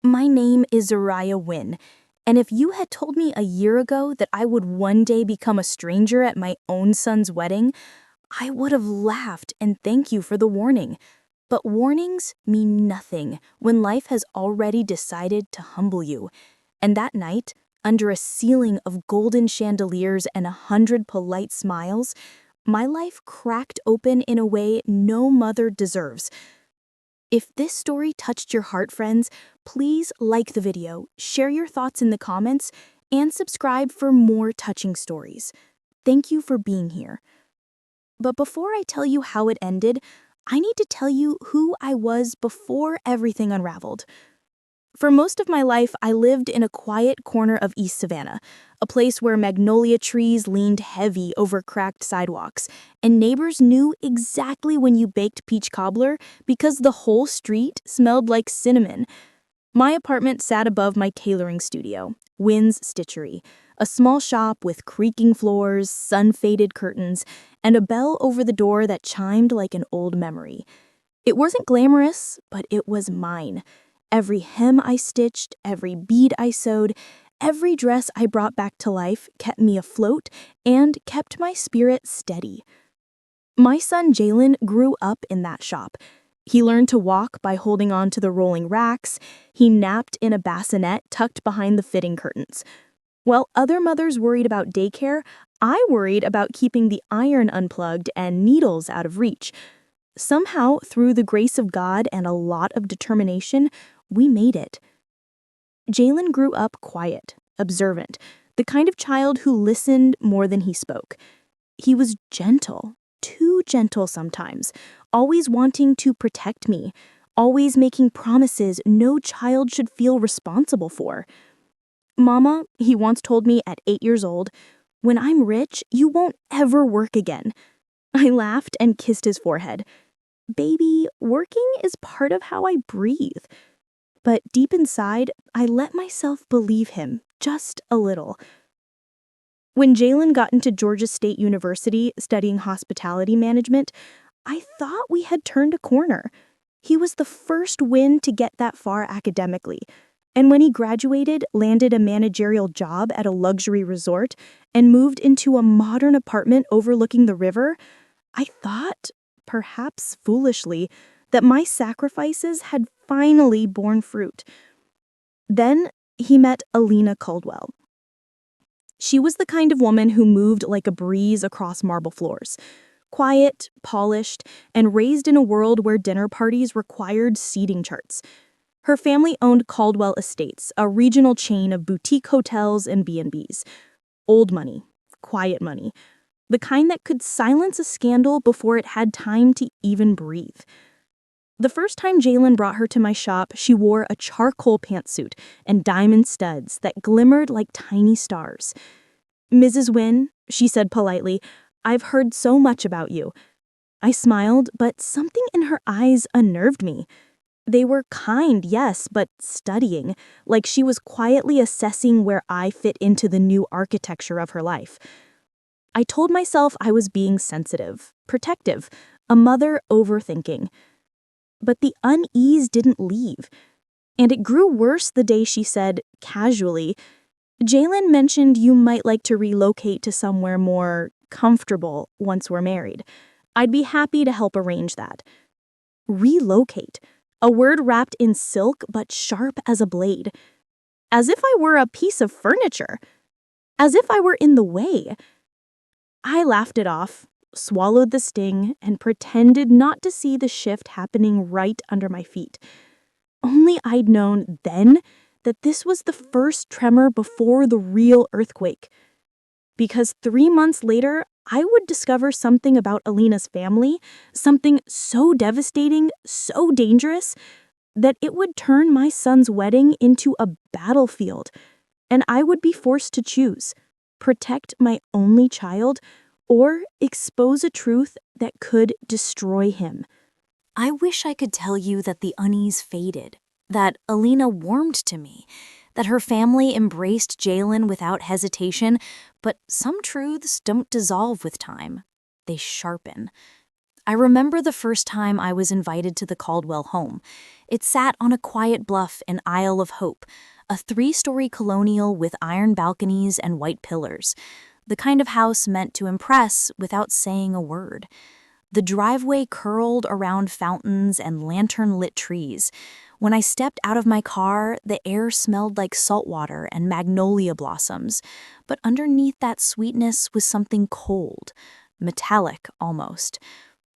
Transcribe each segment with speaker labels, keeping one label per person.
Speaker 1: My name is Zariah Wynn, and if you had told me a year ago that I would one day become a stranger at my own son's wedding, I would have laughed and thank you for the warning. But warnings mean nothing when life has already decided to humble you. And that night, under a ceiling of golden chandeliers and 100 polite smiles, my life cracked open in a way no mother deserves. If this story touched your heart, friends, please like the video, share your thoughts in the comments, and subscribe for more touching stories. Thank you for being here. But before I tell you how it ended, I need to tell you who I was before everything unraveled. For most of my life, I lived in a quiet corner of East Savannah, a place where magnolia trees leaned heavy over cracked sidewalks, and neighbors knew exactly when you baked peach cobbler because the whole street smelled like cinnamon. My apartment sat above my tailoring studio, Wynn's Stitchery, a small shop with creaking floors, sun-faded curtains, and a bell over the door that chimed like an old memory. It wasn't glamorous, but it was mine. Every hem I stitched, every bead I sewed, every dress I brought back to life kept me afloat and kept my spirit steady. My son Jalen grew up in that shop. He learned to walk by holding on to the rolling racks. He napped in a bassinet tucked behind the fitting curtains. While other mothers worried about daycare, I worried about keeping the iron unplugged and needles out of reach. Somehow, through the grace of God and a lot of determination, we made it. Jalen grew up quiet, observant, the kind of child who listened more than he spoke. He was gentle, too gentle sometimes, always wanting to protect me, always making promises no child should feel responsible for. "Mama," he once told me at 8 years old, "when I'm rich, you won't ever work again." I laughed and kissed his forehead. "Baby, working is part of how I breathe." But deep inside, I let myself believe him, just a little. When Jalen got into Georgia State University studying hospitality management, I thought we had turned a corner. He was the first Wynn to get that far academically. And when he graduated, landed a managerial job at a luxury resort, and moved into a modern apartment overlooking the river, I thought, perhaps foolishly, that my sacrifices had finally borne fruit. Then he met Alina Caldwell. She was the kind of woman who moved like a breeze across marble floors. Quiet, polished, and raised in a world where dinner parties required seating charts. Her family owned Caldwell Estates, a regional chain of boutique hotels and B&Bs. Old money, quiet money, the kind that could silence a scandal before it had time to even breathe. The first time Jalen brought her to my shop, she wore a charcoal pantsuit and diamond studs that glimmered like tiny stars. "Mrs. Wynn," she said politely, "I've heard so much about you." I smiled, but something in her eyes unnerved me. They were kind, yes, but studying, like she was quietly assessing where I fit into the new architecture of her life. I told myself I was being sensitive, protective, a mother overthinking. But the unease didn't leave, and it grew worse the day she said, casually, "Jalen mentioned you might like to relocate to somewhere more comfortable once we're married. I'd be happy to help arrange that." Relocate, a word wrapped in silk but sharp as a blade. As if I were a piece of furniture. As if I were in the way. I laughed it off, swallowed the sting, and pretended not to see the shift happening right under my feet. Only I'd known then that this was the first tremor before the real earthquake. Because 3 months later, I would discover something about Alina's family, something so devastating, so dangerous, that it would turn my son's wedding into a battlefield, and I would be forced to choose: protect my only child or expose a truth that could destroy him. I wish I could tell you that the unease faded, that Alina warmed to me, that her family embraced Jalen without hesitation, but some truths don't dissolve with time. They sharpen. I remember the first time I was invited to the Caldwell home. It sat on a quiet bluff in Isle of Hope, a 3-story colonial with iron balconies and white pillars, the kind of house meant to impress without saying a word. The driveway curled around fountains and lantern-lit trees. When I stepped out of my car, the air smelled like salt water and magnolia blossoms, but underneath that sweetness was something cold, metallic almost.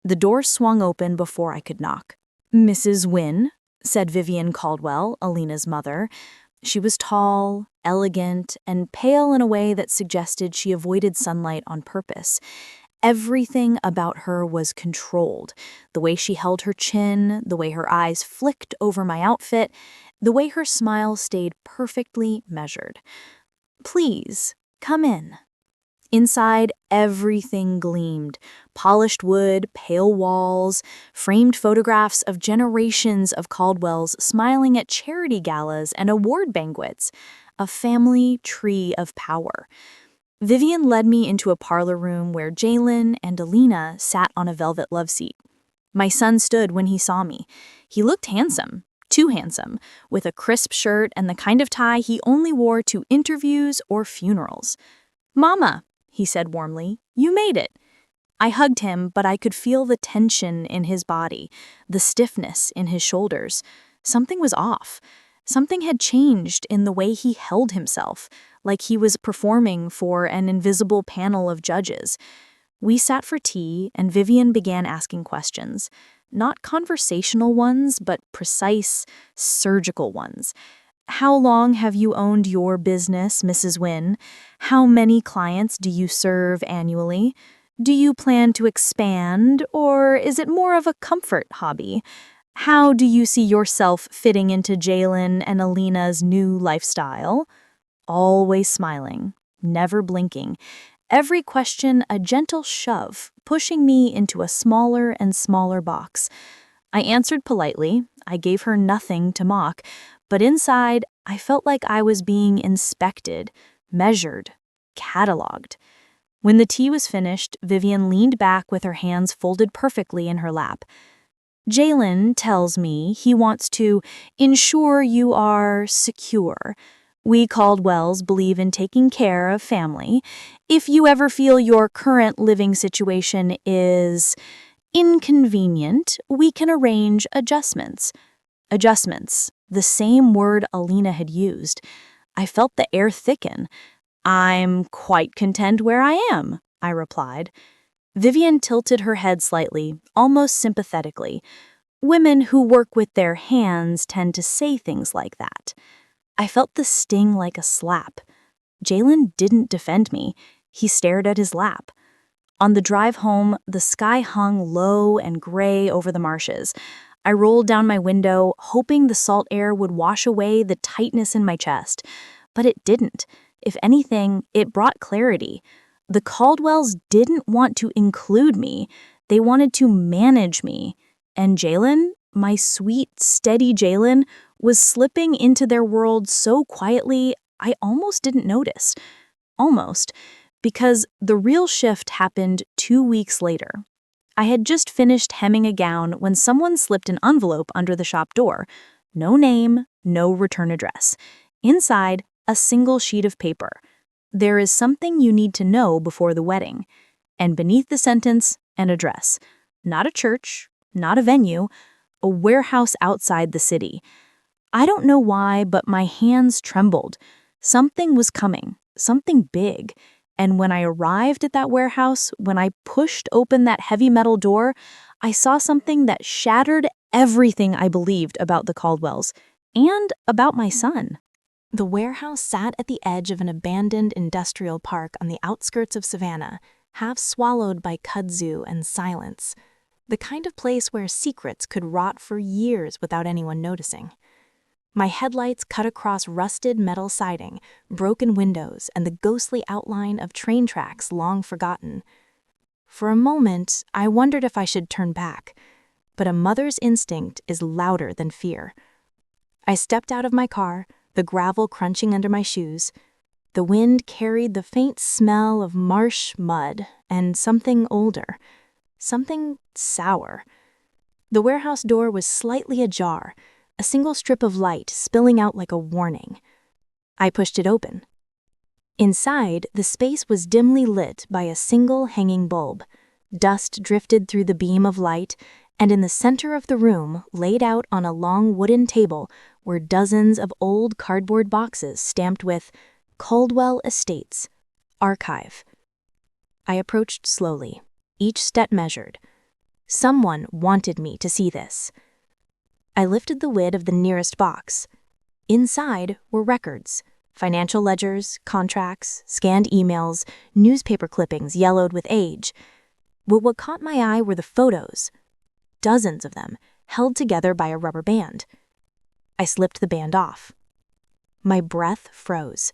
Speaker 1: The door swung open before I could knock. "Mrs. Wynne," said Vivian Caldwell, Alina's mother. She was tall, elegant, and pale in a way that suggested she avoided sunlight on purpose. Everything about her was controlled. The way she held her chin, the way her eyes flicked over my outfit, the way her smile stayed perfectly measured. "Please, come in." Inside, everything gleamed. Polished wood, pale walls, framed photographs of generations of Caldwells smiling at charity galas and award banquets. A family tree of power. Vivian led me into a parlor room where Jalen and Alina sat on a velvet loveseat. My son stood when he saw me. He looked handsome, too handsome, with a crisp shirt and the kind of tie he only wore to interviews or funerals. "Mama," he said warmly, "you made it." I hugged him, but I could feel the tension in his body, the stiffness in his shoulders. Something was off. Something had changed in the way he held himself, like he was performing for an invisible panel of judges. We sat for tea, and Vivian began asking questions. Not conversational ones, but precise, surgical ones. "How long have you owned your business, Mrs. Wynne? How many clients do you serve annually? Do you plan to expand, or is it more of a comfort hobby? How do you see yourself fitting into Jalen and Alina's new lifestyle?" Always smiling, never blinking. Every question a gentle shove, pushing me into a smaller and smaller box. I answered politely. I gave her nothing to mock, but inside, I felt like I was being inspected, measured, cataloged. When the tea was finished, Vivian leaned back with her hands folded perfectly in her lap. "Jalen tells me he wants to ensure you are secure. We Caldwells believe in taking care of family. If you ever feel your current living situation is inconvenient, we can arrange adjustments." Adjustments, the same word Alina had used. I felt the air thicken. "I'm quite content where I am," I replied. Vivian tilted her head slightly, almost sympathetically. Women who work with their hands tend to say things like that. I felt the sting like a slap. Jalen didn't defend me. He stared at his lap. On the drive home, the sky hung low and gray over the marshes. I rolled down my window, hoping the salt air would wash away the tightness in my chest. But it didn't. If anything, it brought clarity. The Caldwells didn't want to include me. They wanted to manage me. And Jalen, my sweet, steady Jalen, was slipping into their world so quietly I almost didn't notice. Almost. Because the real shift happened 2 weeks later. I had just finished hemming a gown when someone slipped an envelope under the shop door. No name, no return address. Inside, a single sheet of paper. "There is something you need to know before the wedding." And beneath the sentence, an address. Not a church, not a venue, a warehouse outside the city. I don't know why, but my hands trembled. Something was coming, something big. And when I arrived at that warehouse, when I pushed open that heavy metal door, I saw something that shattered everything I believed about the Caldwells and about my son. The warehouse sat at the edge of an abandoned industrial park on the outskirts of Savannah, half swallowed by kudzu and silence, the kind of place where secrets could rot for years without anyone noticing. My headlights cut across rusted metal siding, broken windows, and the ghostly outline of train tracks long forgotten. For a moment, I wondered if I should turn back, but a mother's instinct is louder than fear. I stepped out of my car, the gravel crunching under my shoes. The wind carried the faint smell of marsh mud and something older, something sour. The warehouse door was slightly ajar, a single strip of light spilling out like a warning. I pushed it open. Inside, the space was dimly lit by a single hanging bulb. Dust drifted through the beam of light, and in the center of the room, laid out on a long wooden table, were dozens of old cardboard boxes stamped with Caldwell Estates, Archive. I approached slowly, each step measured. Someone wanted me to see this. I lifted the lid of the nearest box. Inside were records, financial ledgers, contracts, scanned emails, newspaper clippings yellowed with age. But what caught my eye were the photos, dozens of them, held together by a rubber band. I slipped the band off. My breath froze.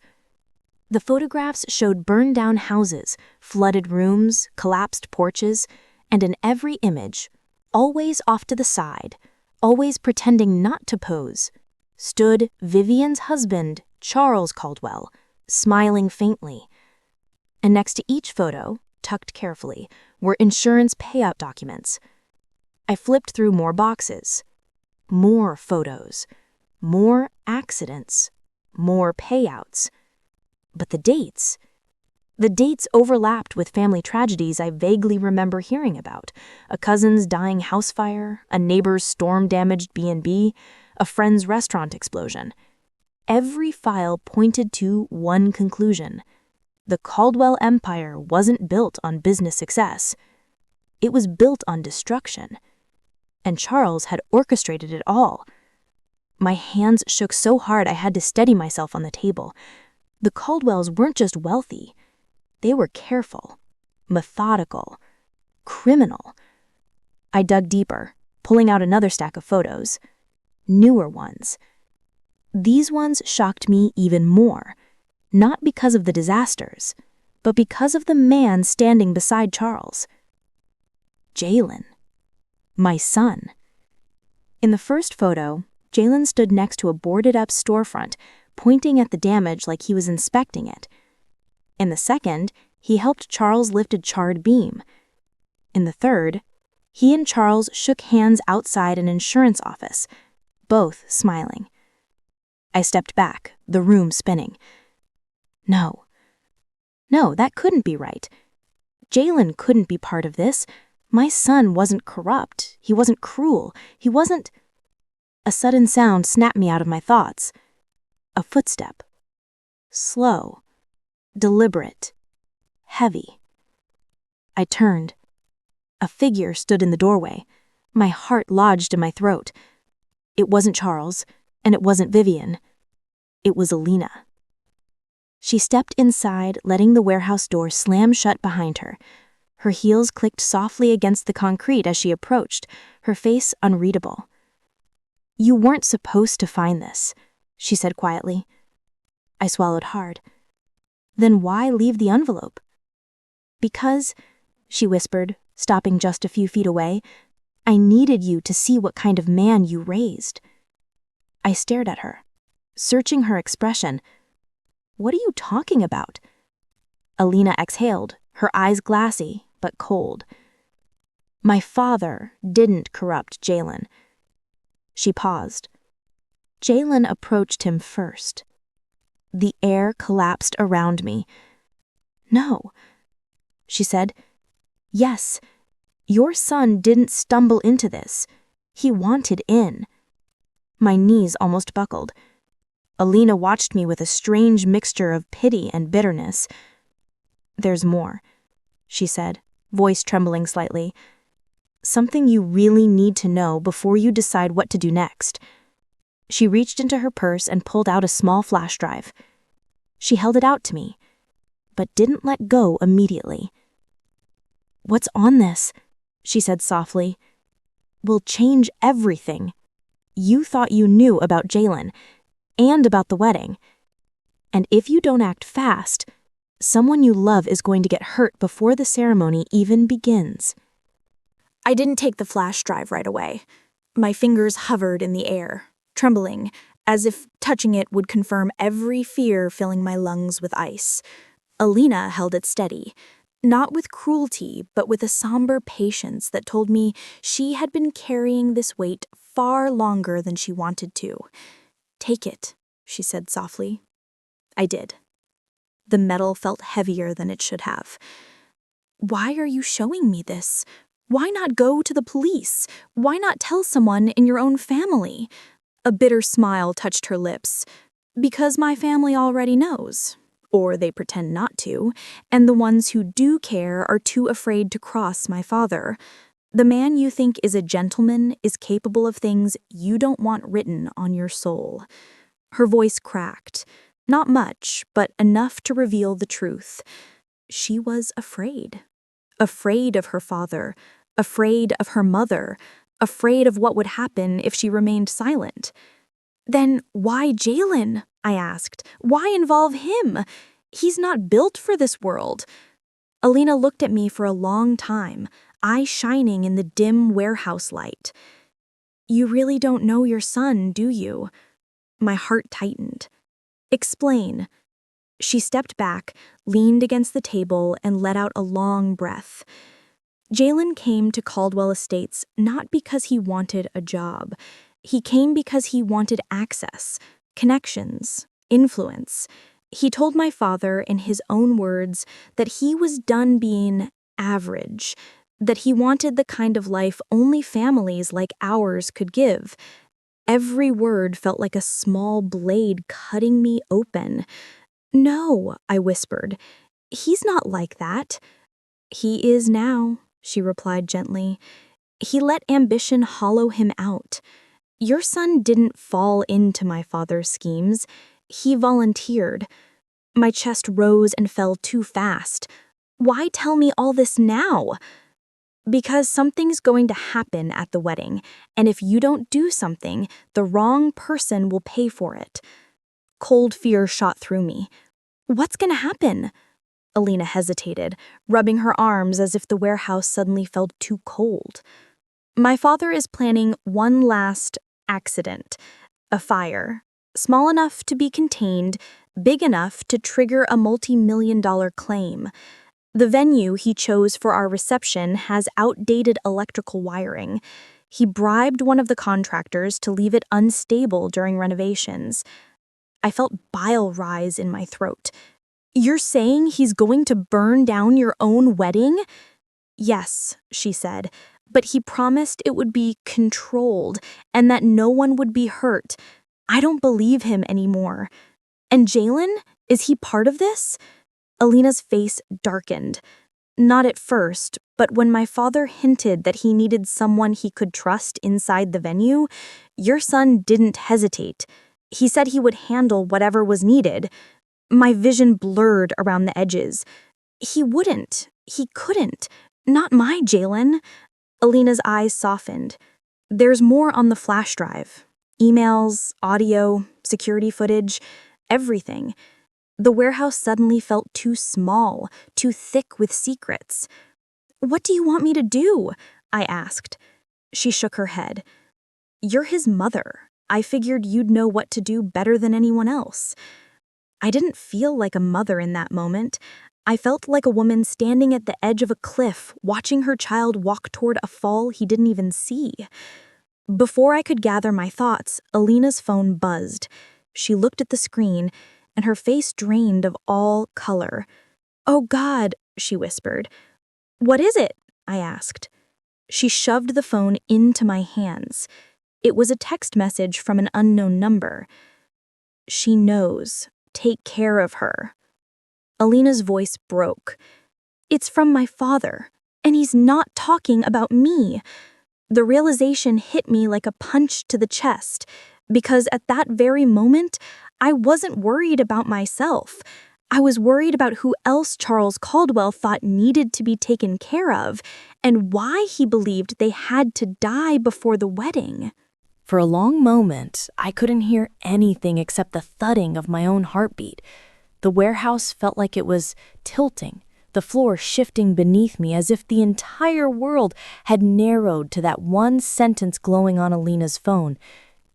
Speaker 1: The photographs showed burned-down houses, flooded rooms, collapsed porches, and in every image, always off to the side, always pretending not to pose, stood Vivian's husband, Charles Caldwell, smiling faintly. And next to each photo, tucked carefully, were insurance payout documents. I flipped through more boxes, more photos, more accidents, more payouts. But the dates overlapped with family tragedies I vaguely remember hearing about. A cousin's dying house fire, a neighbor's storm-damaged B&B, a friend's restaurant explosion. Every file pointed to one conclusion. The Caldwell empire wasn't built on business success. It was built on destruction. And Charles had orchestrated it all. My hands shook so hard I had to steady myself on the table. The Caldwells weren't just wealthy. They were careful, methodical, criminal. I dug deeper, pulling out another stack of photos. Newer ones. These ones shocked me even more, not because of the disasters, but because of the man standing beside Charles. Jalen. My son. In the first photo, Jalen stood next to a boarded-up storefront, pointing at the damage like he was inspecting it. In the second, he helped Charles lift a charred beam. In the third, he and Charles shook hands outside an insurance office, both smiling. I stepped back, the room spinning. No, that couldn't be right. Jalen couldn't be part of this. My son wasn't corrupt. He wasn't cruel. He wasn't... A sudden sound snapped me out of my thoughts. A footstep. Slow. Deliberate. Heavy. I turned. A figure stood in the doorway. My heart lodged in my throat. It wasn't Charles, and it wasn't Vivian. It was Alina. She stepped inside, letting the warehouse door slam shut behind her. Her heels clicked softly against the concrete as she approached, her face unreadable. "You weren't supposed to find this," she said quietly. I swallowed hard. "Then why leave the envelope?" "Because," she whispered, stopping just a few feet away, "I needed you to see what kind of man you raised." I stared at her, searching her expression. "What are you talking about?" Alina exhaled, her eyes glassy but cold. "My father didn't corrupt Jalen." She paused. Jalen approached him first. The air collapsed around me. "No," she said. "Yes, your son didn't stumble into this. He wanted in." My knees almost buckled. Alina watched me with a strange mixture of pity and bitterness. "There's more," she said, voice trembling slightly. "Something you really need to know before you decide what to do next." She reached into her purse and pulled out a small flash drive. She held it out to me, but didn't let go immediately. "What's on this?" she said softly. "Will change everything. You thought you knew about Jalen, and about the wedding. And if you don't act fast, someone you love is going to get hurt before the ceremony even begins." I didn't take the flash drive right away. My fingers hovered in the air, trembling, as if touching it would confirm every fear filling my lungs with ice. Alina held it steady. Not with cruelty, but with a somber patience that told me she had been carrying this weight far longer than she wanted to. "Take it," she said softly. I did. The metal felt heavier than it should have. "Why are you showing me this? Why not go to the police? Why not tell someone in your own family?" A bitter smile touched her lips. "Because my family already knows. Or they pretend not to, and the ones who do care are too afraid to cross my father. The man you think is a gentleman is capable of things you don't want written on your soul." Her voice cracked. Not much, but enough to reveal the truth. She was afraid. Afraid of her father, afraid of her mother, afraid of what would happen if she remained silent. "Then why Jalen?" I asked. "Why involve him? He's not built for this world." Alina looked at me for a long time, eyes shining in the dim warehouse light. "You really don't know your son, do you?" My heart tightened. "Explain." She stepped back, leaned against the table, and let out a long breath. Jalen came to Caldwell Estates not because he wanted a job. He came because he wanted access, connections, influence. He told my father, in his own words, that he was done being average, that he wanted the kind of life only families like ours could give. Every word felt like a small blade cutting me open. "No," I whispered. "He's not like that." "He is now," she replied gently. "He let ambition hollow him out. Your son didn't fall into my father's schemes. He volunteered." My chest rose and fell too fast. "Why tell me all this now?" "Because something's going to happen at the wedding, and if you don't do something, the wrong person will pay for it." Cold fear shot through me. "What's going to happen?" Alina hesitated, rubbing her arms as if the warehouse suddenly felt too cold. "My father is planning one last accident, a fire, small enough to be contained, big enough to trigger a multi-million-dollar claim. The venue he chose for our reception has outdated electrical wiring. He bribed one of the contractors to leave it unstable during renovations." I felt bile rise in my throat. "You're saying he's going to burn down your own wedding?" "Yes," she said, "but he promised it would be controlled and that no one would be hurt. I don't believe him anymore." "And Jalen? Is he part of this?" Alina's face darkened. "Not at first, but when my father hinted that he needed someone he could trust inside the venue, your son didn't hesitate. He said he would handle whatever was needed." My vision blurred around the edges. "He wouldn't. He couldn't. Not my Jalen." Alina's eyes softened. "There's more on the flash drive. Emails, audio, security footage, everything." The warehouse suddenly felt too small, too thick with secrets. "What do you want me to do?" I asked. She shook her head. "You're his mother. I figured you'd know what to do better than anyone else." I didn't feel like a mother in that moment. I felt like a woman standing at the edge of a cliff, watching her child walk toward a fall he didn't even see. Before I could gather my thoughts, Alina's phone buzzed. She looked at the screen, and her face drained of all color. "Oh God," she whispered. "What is it?" I asked. She shoved the phone into my hands. It was a text message from an unknown number. "She knows. Take care of her." Alina's voice broke. "It's from my father, and he's not talking about me." The realization hit me like a punch to the chest, because at that very moment, I wasn't worried about myself. I was worried about who else Charles Caldwell thought needed to be taken care of, and why he believed they had to die before the wedding. For a long moment, I couldn't hear anything except the thudding of my own heartbeat. The warehouse felt like it was tilting, the floor shifting beneath me as if the entire world had narrowed to that one sentence glowing on Alina's phone.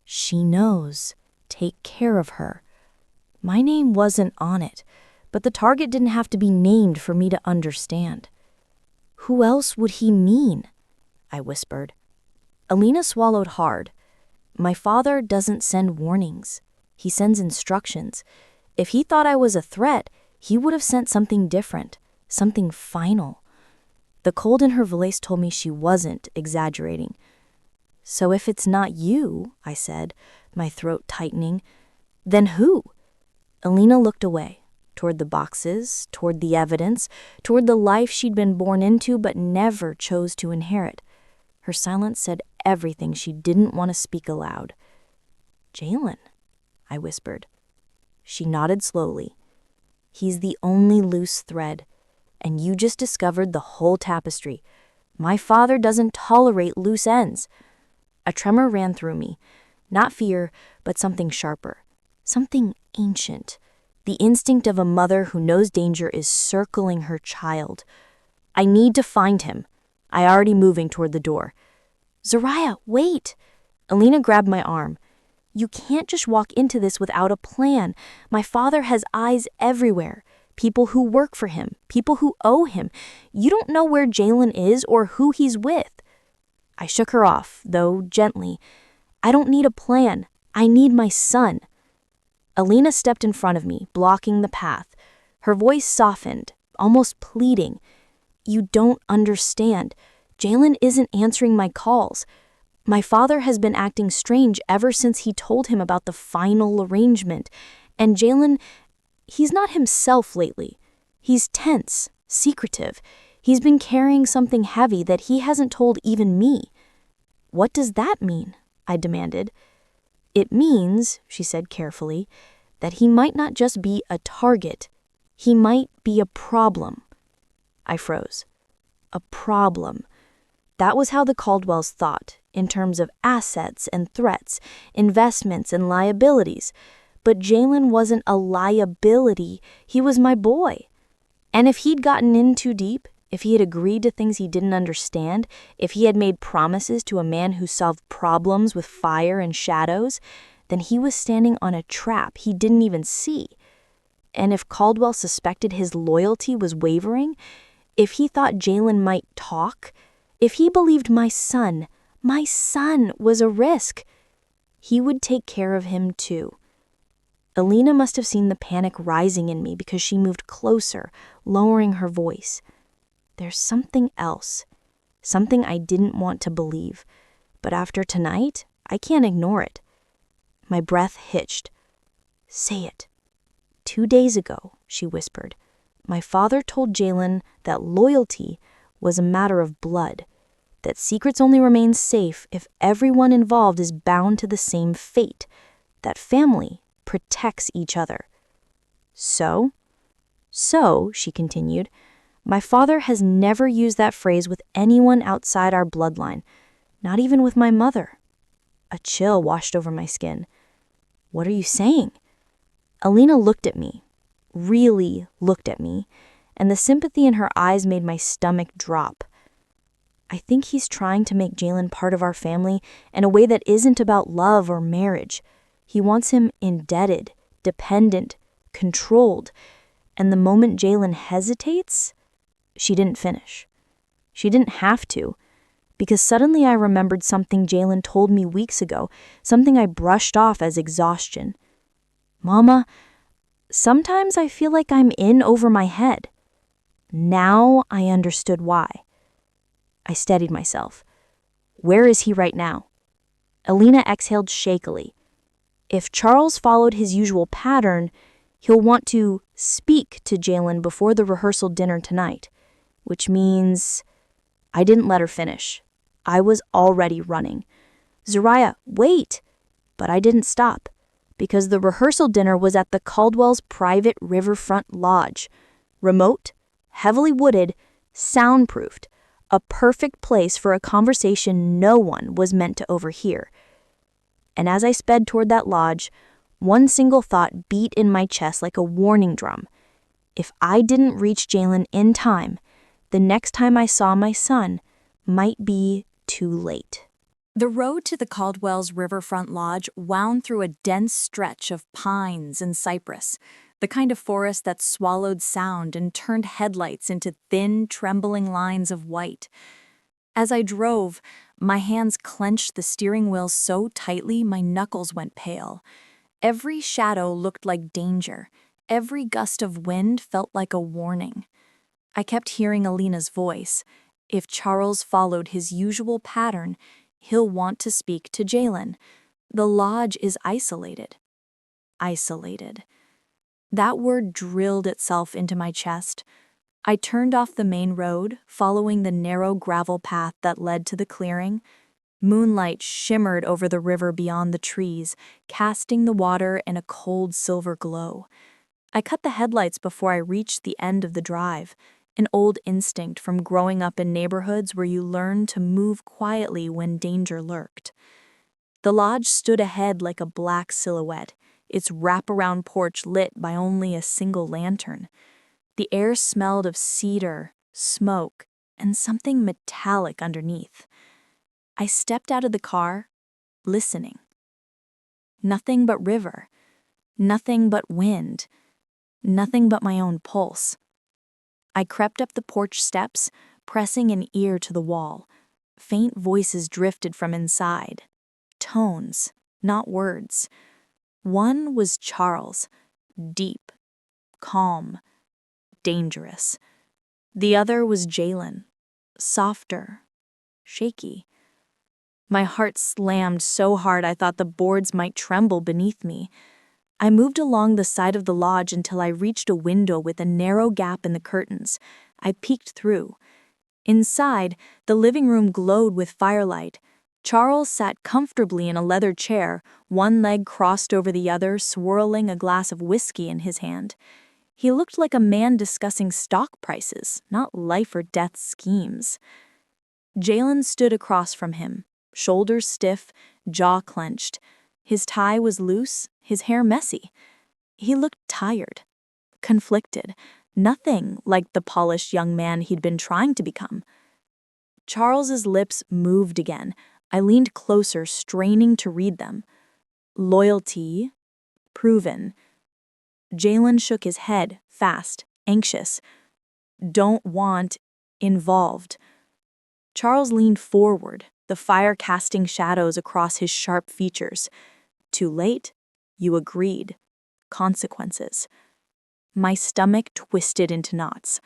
Speaker 1: "She knows. Take care of her." My name wasn't on it, but the target didn't have to be named for me to understand. "Who else would he mean?" I whispered. Alina swallowed hard. "My father doesn't send warnings. He sends instructions. If he thought I was a threat, he would have sent something different, something final." The cold in her voice told me she wasn't exaggerating. "So if it's not you," I said, my throat tightening, "then who?" Alina looked away, toward the boxes, toward the evidence, toward the life she'd been born into but never chose to inherit. Her silence said everything she didn't want to speak aloud. "Jalen," I whispered. She nodded slowly. "He's the only loose thread, and you just discovered the whole tapestry. My father doesn't tolerate loose ends." A tremor ran through me, not fear, but something sharper, something ancient, the instinct of a mother who knows danger is circling her child. "I need to find him." I already moving toward the door. "Zariah, wait!" Alina grabbed my arm. "You can't just walk into this without a plan. My father has eyes everywhere. People who work for him, people who owe him. You don't know where Jalen is or who he's with." I shook her off, though gently. "I don't need a plan. I need my son." Alina stepped in front of me, blocking the path. Her voice softened, almost pleading. "You don't understand. Jalen isn't answering my calls. My father has been acting strange ever since he told him about the final arrangement. And Jalen, he's not himself lately. He's tense, secretive. He's been carrying something heavy that he hasn't told even me." "What does that mean?" I demanded. "It means," she said carefully, "that he might not just be a target. He might be a problem." I froze. A problem. That was how the Caldwells thought, in terms of assets and threats, investments and liabilities. But Jalen wasn't a liability. He was my boy. And if he'd gotten in too deep, if he had agreed to things he didn't understand, if he had made promises to a man who solved problems with fire and shadows, then he was standing on a trap he didn't even see. And if Caldwell suspected his loyalty was wavering, if he thought Jalen might talk, if he believed my son was a risk, he would take care of him too. Alina must have seen the panic rising in me because she moved closer, lowering her voice. "There's something else, something I didn't want to believe, but after tonight, I can't ignore it." My breath hitched. "Say it." "2 days ago," she whispered, "my father told Jalen that loyalty was a matter of blood, that secrets only remain safe if everyone involved is bound to the same fate, that family protects each other." So, she continued, "my father has never used that phrase with anyone outside our bloodline, not even with my mother." A chill washed over my skin. "What are you saying?" Alina looked at me, really looked at me, and the sympathy in her eyes made my stomach drop. "I think he's trying to make Jalen part of our family in a way that isn't about love or marriage. He wants him indebted, dependent, controlled. And the moment Jalen hesitates..." She didn't finish. She didn't have to, because suddenly I remembered something Jalen told me weeks ago, something I brushed off as exhaustion. "Mama, sometimes I feel like I'm in over my head." Now I understood why. I steadied myself. "Where is he right now?" Alina exhaled shakily. "If Charles followed his usual pattern, he'll want to speak to Jalen before the rehearsal dinner tonight, which means..." I didn't let her finish. I was already running. "Zariah, wait!" But I didn't stop, because the rehearsal dinner was at the Caldwells' private riverfront lodge. Remote, heavily wooded, soundproofed, a perfect place for a conversation no one was meant to overhear. And as I sped toward that lodge, one single thought beat in my chest like a warning drum. If I didn't reach Jalen in time, the next time I saw my son might be too late. The road to the Caldwells' riverfront lodge wound through a dense stretch of pines and cypress.
Speaker 2: the kind of forest that swallowed sound and turned headlights into thin, trembling lines of white. As I drove, my hands clenched the steering wheel so tightly my knuckles went pale. Every shadow looked like danger. Every gust of wind felt like a warning. I kept hearing Alina's voice. If Charles followed his usual pattern, he'll want to speak to Jalen. The lodge is isolated. Isolated. That word drilled itself into my chest. I turned off the main road, following the narrow gravel path that led to the clearing. Moonlight shimmered over the river beyond the trees, casting the water in a cold silver glow. I cut the headlights before I reached the end of the drive, an old instinct from growing up in neighborhoods where you learn to move quietly when danger lurked. The lodge stood ahead like a black silhouette, its wraparound porch lit by only a single lantern. The air smelled of cedar, smoke, and something metallic underneath. I stepped out of the car, listening. Nothing but river, nothing but wind, nothing but my own pulse. I crept up the porch steps, pressing an ear to the wall. Faint voices drifted from inside. Tones, not words. One was Charles, deep, calm, dangerous. The other was Jalen, softer, shaky. My heart slammed so hard I thought the boards might tremble beneath me. I moved along the side of the lodge until I reached a window with a narrow gap in the curtains. I peeked through. Inside, the living room glowed with firelight. Charles sat comfortably in a leather chair, one leg crossed over the other, swirling a glass of whiskey in his hand. He looked like a man discussing stock prices, not life or death schemes. Jalen stood across from him, shoulders stiff, jaw clenched. His tie was loose, his hair messy. He looked tired, conflicted, nothing like the polished young man he'd been trying to become. Charles's lips moved again. I leaned closer, straining to read them. Loyalty, proven. Jalen shook his head, fast, anxious. Don't want, involved. Charles leaned forward, the fire casting shadows across his sharp features. Too late, you agreed. Consequences. My stomach twisted into knots.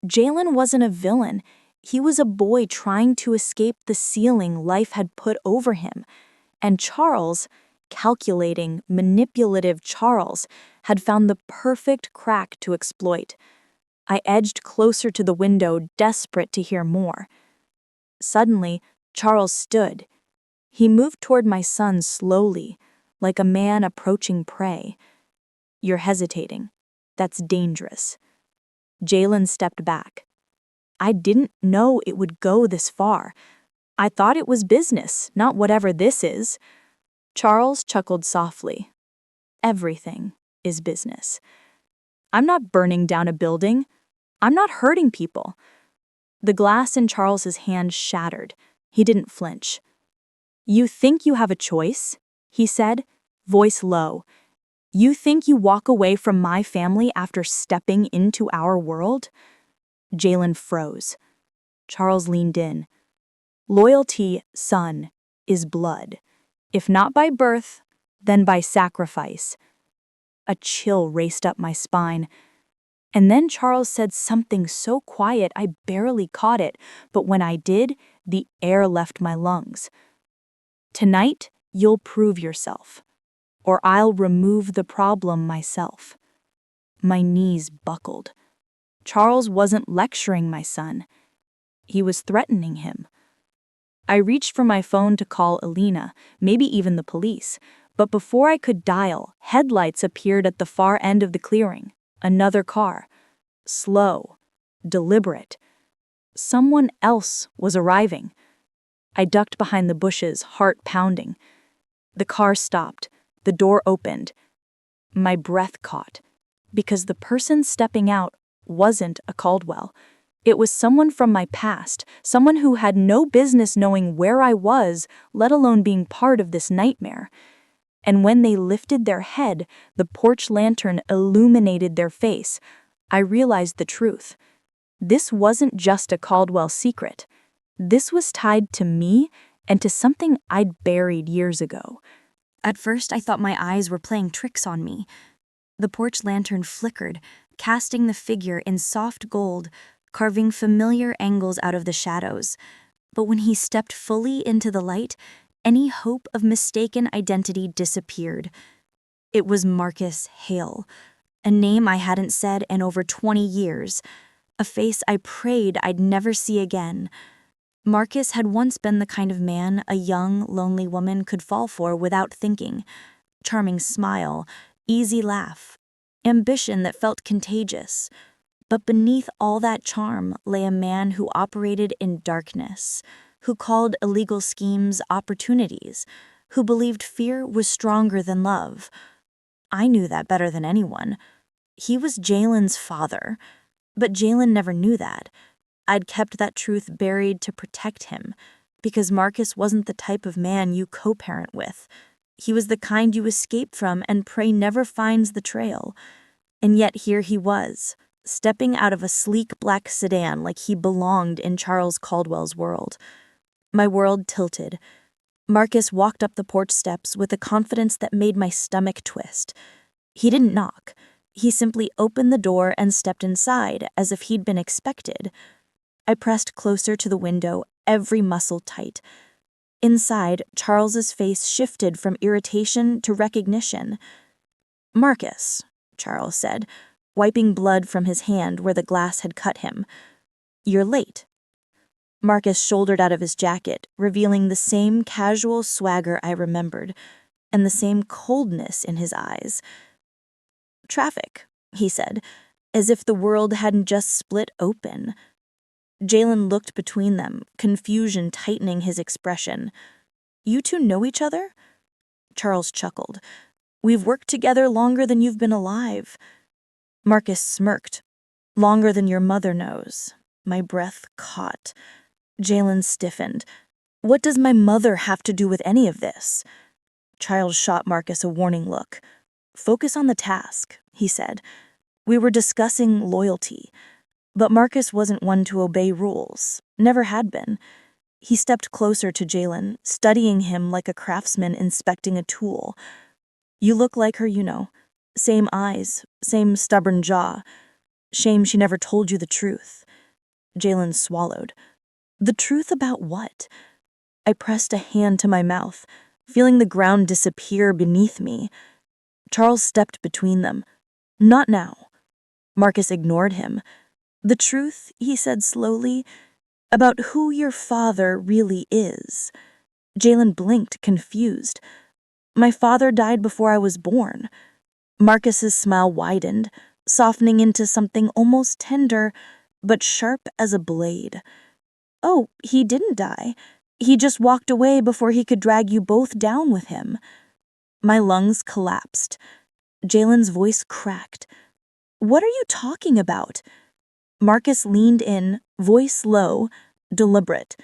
Speaker 2: Jalen wasn't a villain. He was a boy trying to escape the ceiling life had put over him. And Charles, calculating, manipulative Charles, had found the perfect crack to exploit. I edged closer to the window, desperate to hear more. Suddenly, Charles stood. He moved toward my son slowly, like a man approaching prey. You're hesitating. That's dangerous. Jalen stepped back. I didn't know it would go this far. I thought it was business, not whatever this is. Charles chuckled softly. Everything is business. I'm not burning down a building. I'm not hurting people. The glass in Charles's hand shattered. He didn't flinch. You think you have a choice? He said, voice low. You think you walk away from my family after stepping into our world? Jalen froze. Charles leaned in. Loyalty, son, is blood. If not by birth, then by sacrifice. A chill raced up my spine. And then Charles said something so quiet I barely caught it, but when I did, the air left my lungs. Tonight, you'll prove yourself, or I'll remove the problem myself. My knees buckled. Charles wasn't lecturing my son. He was threatening him. I reached for my phone to call Alina, maybe even the police, but before I could dial, headlights appeared at the far end of the clearing. Another car. Slow. Deliberate. Someone else was arriving. I ducked behind the bushes, heart pounding. The car stopped. The door opened. My breath caught, because the person stepping out wasn't a Caldwell. It was someone from my past, someone who had no business knowing where I was, let alone being part of this nightmare.
Speaker 1: And when they lifted their head, the porch lantern illuminated their face. I realized the truth. This wasn't just a Caldwell secret. This was tied to me and to something I'd buried years ago. At first, I thought my eyes were playing tricks on me. The porch lantern flickered, casting the figure in soft gold, carving familiar angles out of the shadows. But when he stepped fully into the light, any hope of mistaken identity disappeared. It was Marcus Hale, a name I hadn't said in over 20 years, a face I prayed I'd never see again. Marcus had once been the kind of man a young, lonely woman could fall for without thinking. Charming smile, easy laugh, ambition that felt contagious. But beneath all that charm lay a man who operated in darkness, who called illegal schemes opportunities, who believed fear was stronger than love. I knew that better than anyone. He was Jalen's father, but Jalen never knew that. I'd kept that truth buried to protect him, because Marcus wasn't the type of man you co-parent with. He was the kind you escape from and pray never finds the trail. And yet here he was, stepping out of a sleek black sedan like he belonged in Charles Caldwell's world. My world tilted. Marcus walked up the porch steps with a confidence that made my stomach twist. He didn't knock. He simply opened the door and stepped inside, as if he'd been expected. I pressed closer to the window, every muscle tight. Inside, Charles's face shifted from irritation to recognition. "Marcus," Charles said, wiping blood from his hand where the glass had cut him. "You're late." Marcus shouldered out of his jacket, revealing the same casual swagger I remembered, and the same coldness in his eyes. "Traffic," he said, as if the world hadn't just split open. Jalen looked between them, confusion tightening his expression. "You two know each other?" Charles chuckled. "We've worked together longer than you've been alive." Marcus smirked. "Longer than your mother knows." My breath caught. Jalen stiffened. "What does my mother have to do with any of this?" Charles shot Marcus a warning look. "Focus on the task," he said. "We were discussing loyalty." But Marcus wasn't one to obey rules, never had been. He stepped closer to Jalen, studying him like a craftsman inspecting a tool. "You look like her, you know. Same eyes, same stubborn jaw. Shame she never told you the truth." Jalen swallowed. "The truth about what?" I pressed a hand to my mouth, feeling the ground disappear beneath me. Charles stepped between them. "Not now." Marcus ignored him. "The truth," he said slowly, "about who your father really is." Jalen blinked, confused. "My father died before I was born." Marcus's smile widened, softening into something almost tender, but sharp as a blade. "Oh, he didn't die. He just walked away before he could drag you both down with him." My lungs collapsed. Jalen's voice cracked. "What are you talking about?" Marcus leaned in, voice low, deliberate.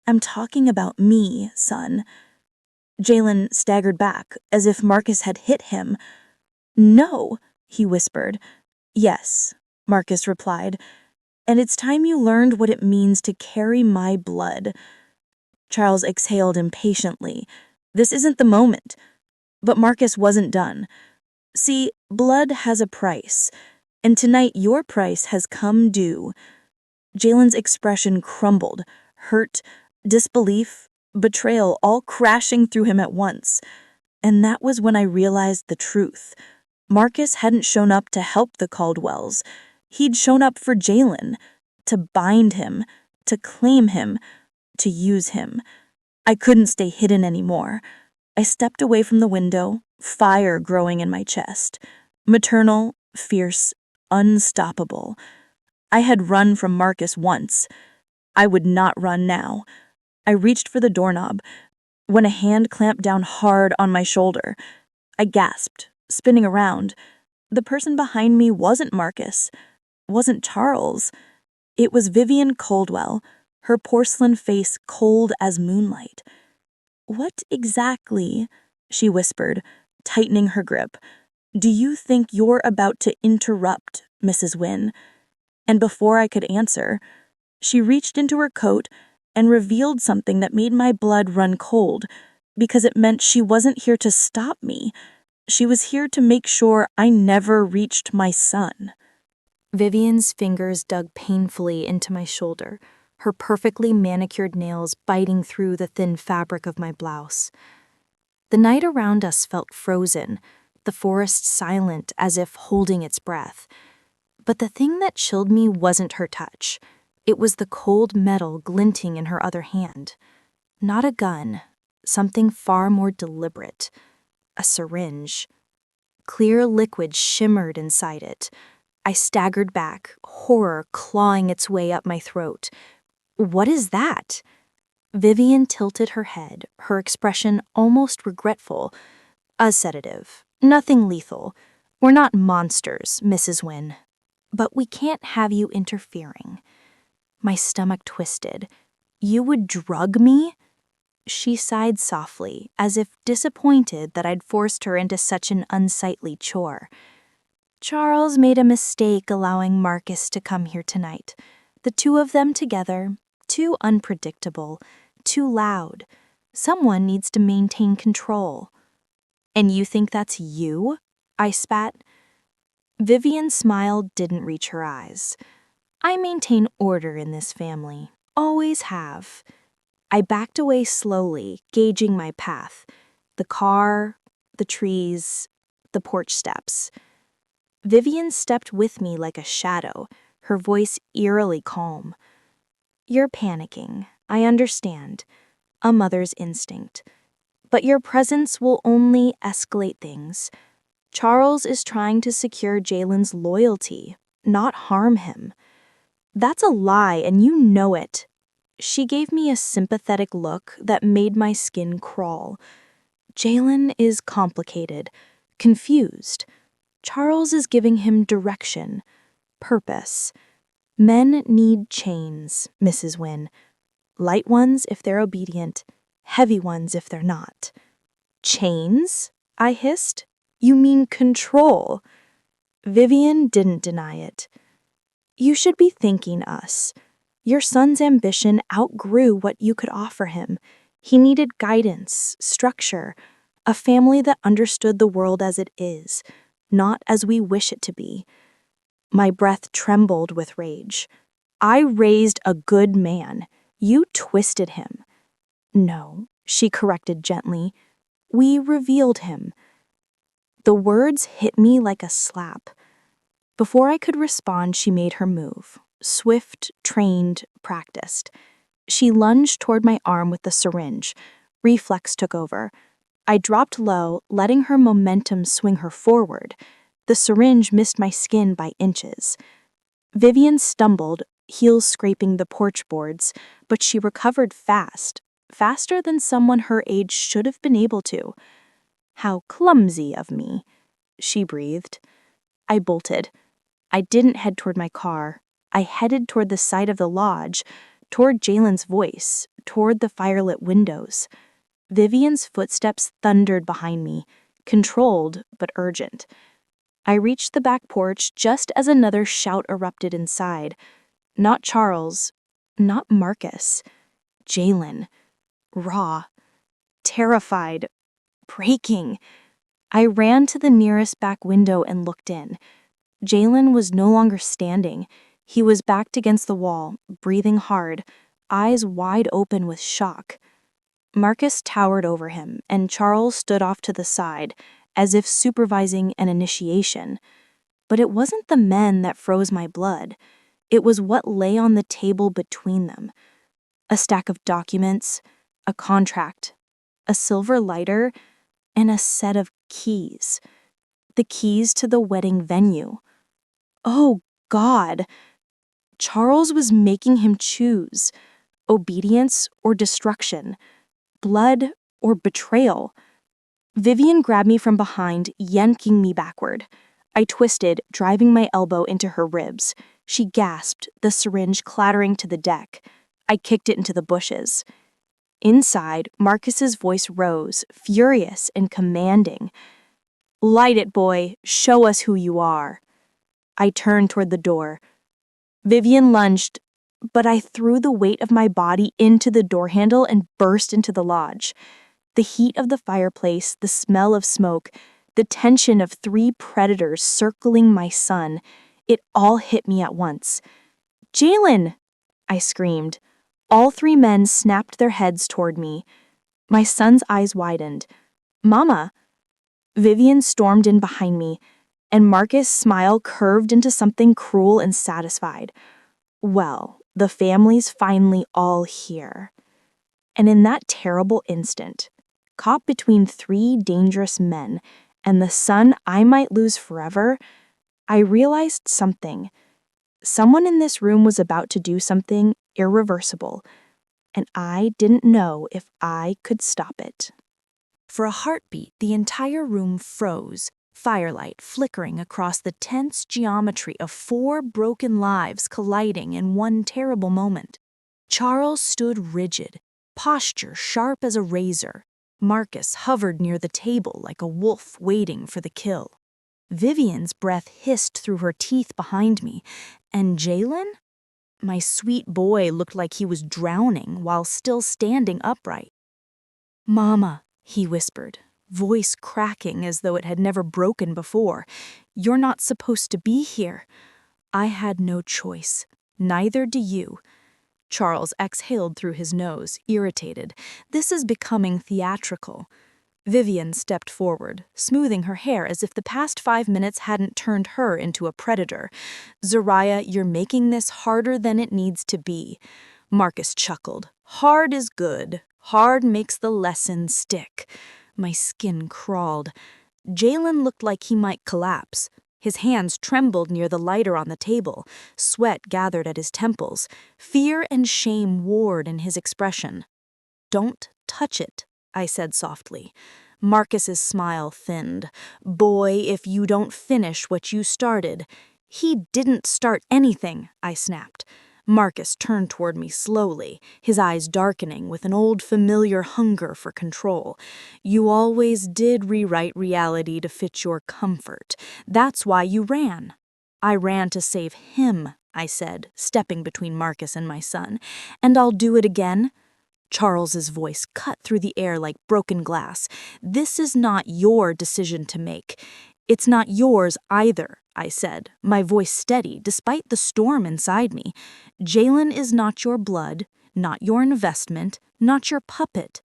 Speaker 1: "I'm talking about me, son." Jalen staggered back, as if Marcus had hit him. "No," he whispered. "Yes," Marcus replied. "And it's time you learned what it means to carry my blood." Charles exhaled impatiently. "This isn't the moment." But Marcus wasn't done. "See, blood has a price, and tonight your price has come due." Jalen's expression crumbled, hurt, disbelief, betrayal all crashing through him at once. And that was when I realized the truth. Marcus hadn't shown up to help the Caldwells. He'd shown up for Jalen, to bind him, to claim him, to use him. I couldn't stay hidden anymore. I stepped away from the window, fire growing in my chest. Maternal, fierce, unstoppable. I had run from Marcus once. I would not run now. I reached for the doorknob, when a hand clamped down hard on my shoulder. I gasped, spinning around. The person behind me wasn't Marcus, wasn't Charles. It was Vivian Caldwell, her porcelain face cold as moonlight. "What exactly?" she whispered, tightening her grip. "Do you think you're about to interrupt, Mrs. Wynne?" And before I could answer, she reached into her coat and revealed something that made my blood run cold, because it meant she wasn't here to stop me. She was here to make sure I never reached my son. Vivian's fingers dug painfully into my shoulder, her perfectly manicured nails biting through the thin fabric of my blouse. The night around us felt frozen, the forest silent as if holding its breath. But the thing that chilled me wasn't her touch. It was the cold metal glinting in her other hand. Not a gun, something far more deliberate. A syringe. Clear liquid shimmered inside it. I staggered back, horror clawing its way up my throat. "What is that?" Vivian tilted her head, her expression almost regretful. "A sedative. Nothing lethal. We're not monsters, Mrs. Wynne. But we can't have you interfering." My stomach twisted. "You would drug me?" She sighed softly, as if disappointed that I'd forced her into such an unsightly chore. "Charles made a mistake allowing Marcus to come here tonight. The two of them together, too unpredictable, too loud. Someone needs to maintain control." "And you think that's you?" I spat. Vivian's smile didn't reach her eyes. "I maintain order in this family. Always have." I backed away slowly, gauging my path. The car, the trees, the porch steps. Vivian stepped with me like a shadow, her voice eerily calm. "You're panicking. I understand. A mother's instinct. But your presence will only escalate things. Charles is trying to secure Jalen's loyalty, not harm him." "That's a lie, and you know it." She gave me a sympathetic look that made my skin crawl. "Jalen is complicated, confused. Charles is giving him direction, purpose. Men need chains, Mrs. Wynne. Light ones if they're obedient, heavy ones if they're not." "Chains?" I hissed. "You mean control." Vivian didn't deny it. "You should be thanking us. Your son's ambition outgrew what you could offer him. He needed guidance, structure, a family that understood the world as it is, not as we wish it to be." My breath trembled with rage. "I raised a good man. You twisted him." "No," she corrected gently. "We revealed him." The words hit me like a slap. Before I could respond, she made her move. Swift, trained, practiced. She lunged toward my arm with the syringe. Reflex took over. I dropped low, letting her momentum swing her forward. The syringe missed my skin by inches. Vivian stumbled, heels scraping the porch boards, but she recovered fast, faster than someone her age should have been able to. "How clumsy of me," she breathed. I bolted. I didn't head toward my car. I headed toward the side of the lodge, toward Jalen's voice, toward the firelit windows. Vivian's footsteps thundered behind me, controlled but urgent. I reached the back porch just as another shout erupted inside. Not Charles, not Marcus. Jalen. Raw. Terrified. Breaking. I ran to the nearest back window and looked in. Jalen was no longer standing. He was backed against the wall, breathing hard, eyes wide open with shock. Marcus towered over him, and Charles stood off to the side, as if supervising an initiation. But it wasn't the men that froze my blood. It was what lay on the table between them. A stack of documents, a contract, a silver lighter, and a set of keys. The keys to the wedding venue. Oh, God! Charles was making him choose obedience or destruction, blood or betrayal. Vivian grabbed me from behind, yanking me backward. I twisted, driving my elbow into her ribs. She gasped, the syringe clattering to the deck. I kicked it into the bushes. Inside, Marcus's voice rose, furious and commanding. "Light it, boy. Show us who you are." I turned toward the door. Vivian lunged, but I threw the weight of my body into the door handle and burst into the lodge. The heat of the fireplace, the smell of smoke, the tension of 3 predators circling my son, it all hit me at once. "Jalen!" I screamed. All 3 men snapped their heads toward me. My son's eyes widened. "Mama!" Vivian stormed in behind me, and Marcus' smile curved into something cruel and satisfied. Well, the family's finally all here. And in that terrible instant, caught between 3 dangerous men and the son I might lose forever, I realized something. Someone in this room was about to do something irreversible, and I didn't know if I could stop it.
Speaker 2: For a heartbeat, the entire room froze, firelight flickering across the tense geometry of 4 broken lives colliding in one terrible moment. Charles stood rigid, posture sharp as a razor. Marcus hovered near the table like a wolf waiting for the kill. Vivian's breath hissed through her teeth behind me, and Jalen? My sweet boy looked like he was drowning while still standing upright. "Mama," he whispered, voice cracking as though it had never broken before, "you're not supposed to be here." I had no choice. Neither do you. Charles exhaled through his nose, irritated. This is becoming theatrical. Vivian stepped forward, smoothing her hair as if the past 5 minutes hadn't turned her into a predator. "Zariah, you're making this harder than it needs to be." Marcus chuckled. "Hard is good. Hard makes the lesson stick." My skin crawled. Jalen looked like he might collapse. His hands trembled near the lighter on the table. Sweat gathered at his temples. Fear and shame warred in his expression. "Don't touch it," I said softly. Marcus's smile thinned. "Boy, if you don't finish what you started." "He didn't start anything," I snapped. Marcus turned toward me slowly, his eyes darkening with an old familiar hunger for control. "You always did rewrite reality to fit your comfort. That's why you ran." "I ran to save him," I said, stepping between Marcus and my son. "And I'll do it again." Charles's voice cut through the air like broken glass. "This is not your decision to make. It's not yours either," I said, my voice steady despite the storm inside me. "Jalen is not your blood, not your investment, not your puppet."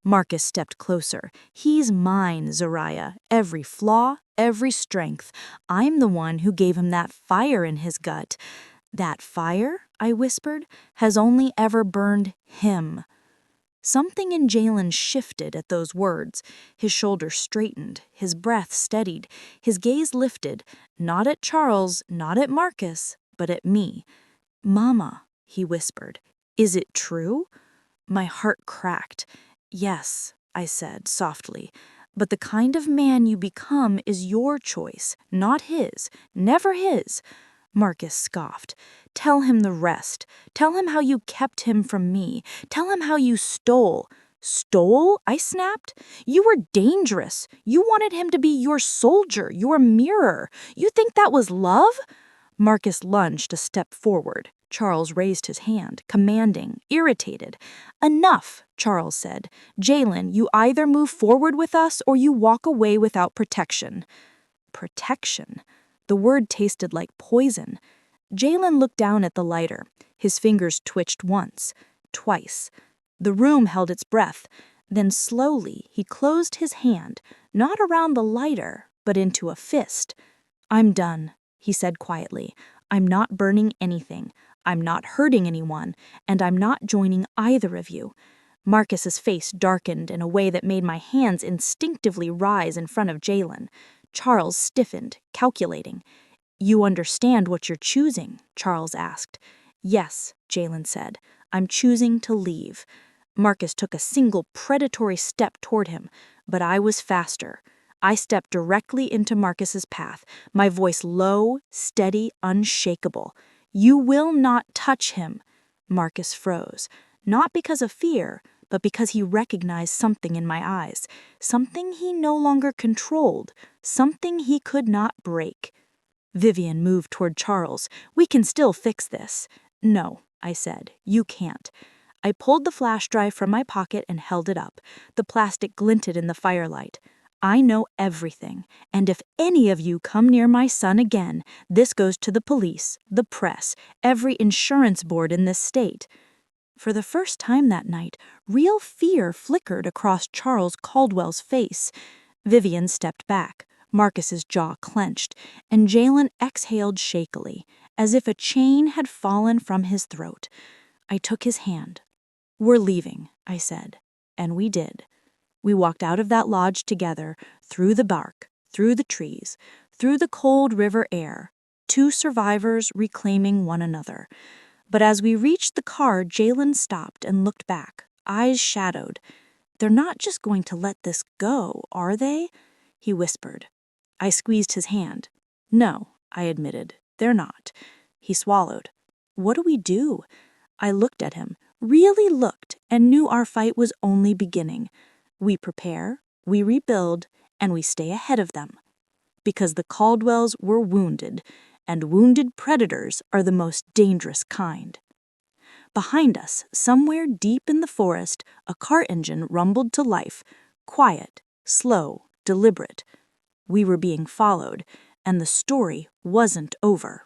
Speaker 2: Marcus stepped closer. "He's mine, Zariah. Every flaw, every strength. I'm the one who gave him that fire in his gut." "That fire," I whispered, "has only ever burned him." Something in Jalen shifted at those words. His shoulders straightened, his breath steadied, his gaze lifted, not at Charles, not at Marcus, but at me. "Mama," he whispered, "is it true?" My heart cracked. "Yes," I said softly, "but the kind of man you become is your choice, not his, never his." Marcus scoffed. "Tell him the rest. Tell him how you kept him from me. Tell him how you stole." "Stole?" I snapped. "You were dangerous. You wanted him to be your soldier, your mirror. You think that was love?" Marcus lunged a step forward. Charles raised his hand, commanding, irritated. "Enough," Charles said. "Jalen, you either move forward with us or you walk away without protection." Protection? The word tasted like poison. Jalen looked down at the lighter. His fingers twitched once, twice. The room held its breath. Then slowly he closed his hand, not around the lighter, but into a fist. "I'm done," he said quietly. "I'm not burning anything. I'm not hurting anyone, and I'm not joining either of you." Marcus's face darkened in a way that made my hands instinctively rise in front of Jalen. Charles stiffened, calculating. "You understand what you're choosing?" Charles asked. "Yes," Jalen said. "I'm choosing to leave." Marcus took a single predatory step toward him, but I was faster. I stepped directly into Marcus's path, my voice low, steady, unshakable. "You will not touch him." Marcus froze, not because of fear,
Speaker 1: but because he recognized something in my eyes, something he no longer controlled, something he could not break. Vivian moved toward Charles. "We can still fix this." "No," I said, "you can't." I pulled the flash drive from my pocket and held it up. The plastic glinted in the firelight. "I know everything, and if any of you come near my son again, this goes to the police, the press, every insurance board in this state." For the first time that night, real fear flickered across Charles Caldwell's face. Vivian stepped back. Marcus's jaw clenched, and Jalen exhaled shakily, as if a chain had fallen from his throat. I took his hand. "We're leaving," I said, and we did. We walked out of that lodge together, through the bark, through the trees, through the cold river air, two survivors reclaiming one another. But as we reached the car, Jalen stopped and looked back, eyes shadowed. "They're not just going to let this go, are they?" he whispered. I squeezed his hand. "No," I admitted, "they're not." He swallowed. "What do we do?" I looked at him, really looked, and knew our fight was only beginning. We prepare, we rebuild, and we stay ahead of them. Because the Caldwells were wounded, and wounded predators are the most dangerous kind. Behind us, somewhere deep in the forest, a car engine rumbled to life, quiet, slow, deliberate. We were being followed, and the story wasn't over.